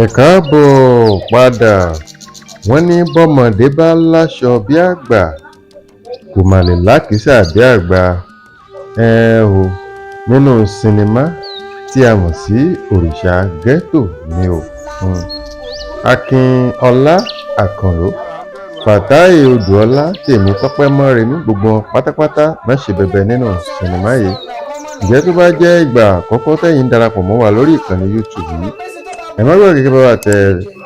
Ẹ káàbọ̀ padà. Wọ́n ní bọ́mọdé bá láṣọ bí àgbà kò mà lè lákìísà bí àgbà. O nínú sinimá tí a mọ̀ sí òrìṣà ghetto ni o. Akinola, Akano, Fatai, Odua, Temitope, Moremi, gbogbo wọn pátápátá náà ṣe bẹbẹ nínú sinimá yìí. Ǹjẹ́ tó bá jẹ́ ìgbà àkọ́kọ́ tẹ́yin darapọ̀ mọ́ wa lórí ìkànnì YouTube yìí, ẹ má gbàgbé kí bá wa tẹ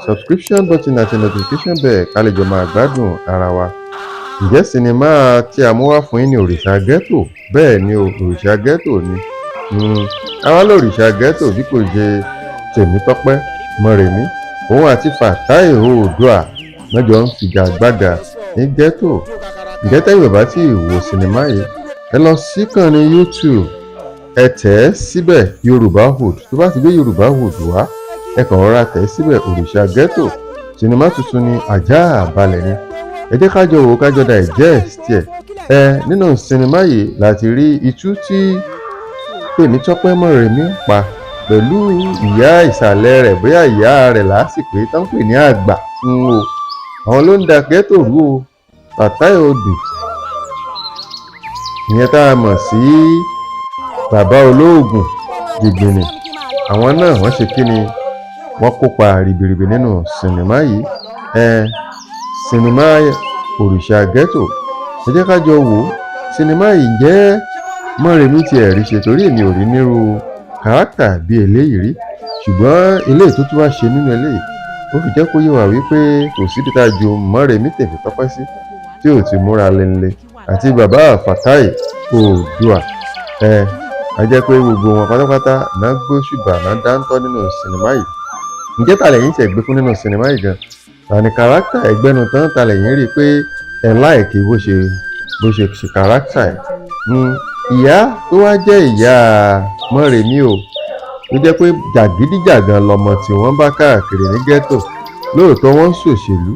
subscription button àti notification bell ká lè jọ máa gbádùn ara wa. Ǹjẹ́ sinimá tí a mú wá fún yín ní òrìṣà ghetto? Bẹ́ẹ̀ ni o, òrìṣà ghetto ni. Àwa lòrìṣà ghetto bí kò ṣe Temitope, Moremi, òun àti Fatai Odua lọ́jọ́ ń figagbága ní ghetto. Ǹjẹ́ tẹ́yin ò bá tí ì wo sinimá yìí, ẹ lọ síkànnì YouTube, ẹ tẹ̀ ẹ́ síbẹ̀ Yoruba Hood. Tó bá ti gbé Yoruba Hood wá, ẹ kàn rọra tẹ̀ ẹ́ síbẹ̀ òrìṣà ghetto. Sinimá tuntun ni, àjá àbalẹ̀ ni. Ẹ jẹ́ kájọ wò kájọ digest ẹ̀. Nínú sinimá yìí láti rí itú tí Temitope Moremi ń pa pẹ̀lú ìyá ìsàlẹ̀ rẹ̀, bóyá ìyá rẹ̀ lásìkò tó ń pè ní àgbà fún o. Àwọn ló ń da ghetto rú o. Fatai Odù, ìyẹn tá a mọ̀ sí bàbá olóògùn jìgbìnì, àwọn náà wọ́n ṣe kí ni, wọ́n kópa ribiribi nínú sinimá yìí. Sinimá òrìṣà ghetto, ẹ jẹ́ ká jọ wò ó. Sinimá yìí jẹ́ Moremi ti ẹ̀rí ṣe, torí èmi ò rí nírú kárátà bí eléyìí rí, ṣùgbọ́n eléyìí tó tún wá ṣe nínú eléyìí ó fi jẹ́ kó yé wa wípé kò sí dídá ju Moremi Temitope sí tí ò ti múra lẹ́nlẹ́, àti bàbá Fatai Odua. A jẹ́ pé gbogbo wọn pátápátá náà gbóṣùbà náà dáńtọ́ nínú sinimá yìí. Ǹjẹ́ ta lẹ́yìn tẹ̀ gbé fún nínú sinimá yìí gan? Tani kárátà ẹgbẹ́nu tán, ta lẹ́yìn rí pé ẹ láìkí bó ṣe kárátà ẹ̀. Ìyá tó wá jẹ́ ìyá Moremi o, tó jẹ́ pé jàgídíjàgan lọmọ tí wọ́n bá káàkiri ní ghetto. Lóòótọ́ wọ́n ń ṣòṣèlú,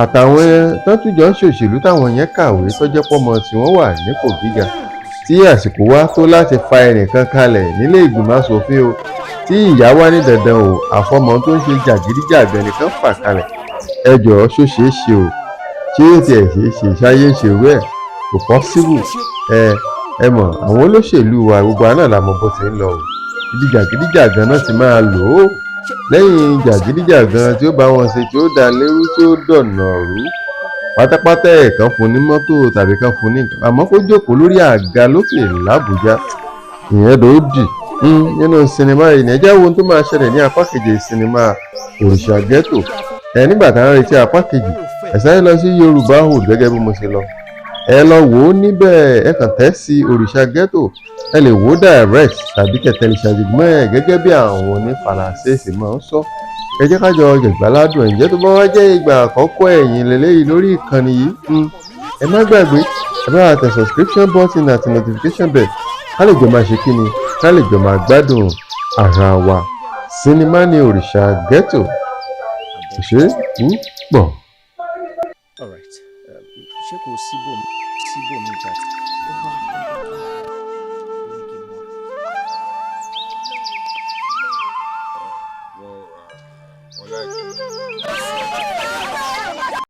àtàwọn tán tún jọ ń ṣòṣèlú táwọn yẹn kàwé tó jẹ́ pọ́mọ tí wọ́n wà nípò gíga, tí àsìkò wá tó láti fa ẹnìkan kalẹ̀ nílé ìgbìmọ̀ aṣòfin o, tí ìyá wá ní dandan o àfọmọ tó ń ṣe jàgídíjàgan nìkan fà kalẹ̀. Ẹ jọ̀ọ́ ṣó ṣeé ṣe o? Ṣé ó tiẹ̀ ṣeé ṣe? Ṣáyé ń ṣerú ẹ̀? Kò possible. Ẹ mọ̀ àwọn olóṣèlú wa gbogbo àná la mọ̀ bó ti ń lọ o. Ibi jàgídíjàgan náà ti máa lò ó. Lẹ́yìn jàgídíjàgan tí ó bá wọn ṣe, tí ó dá lérú, tí ó dọ̀nà rú pátápátá, kan fún ní mọ́tò tàbí kan fún ní nǹkan, àmọ́ kó jókòó lórí àga lókè l'Àbújá, ìyẹn ló dì. Nínú sinimá yìí, ẹ jẹ́ wo ohun tó máa ṣẹlẹ̀ ní apá kejì sinimá òrìṣà ghetto. Nígbà tá à ń retí apá kejì, ẹ sáré lọ sí Yoruba Hood gẹ́gẹ́ bí mo ṣe lọ. Ẹ lọ wò ó níbẹ̀, ẹ kàn tẹ̀ sí òrìṣà ghetto. Ẹ lè wò ó direct tàbí kẹ̀tẹ̀ lè ṣàjùmọ́ ẹ̀ gẹ́gẹ́ bí àwọn onífaransé sì máa ń sọ. Ẹ jẹ́ ká jọ jẹ̀gbáládùn ẹ̀. Ǹjẹ́ tó bá wá jẹ́ ìgbà àkọ́kọ́ ẹ̀yin lélẹ́yìí lórí ìkànnì yìí, ẹ má gbàgbé ẹ bá wa tẹ subscription button àti notification bell ká lè jọ máa ṣe kí ni, ká lè jọ máa gbádùn ara wa. Sinimá ní òrìṣà ghetto kò ṣe é pọ̀. All right. Ṣé kò síbò mi ìgbà tí.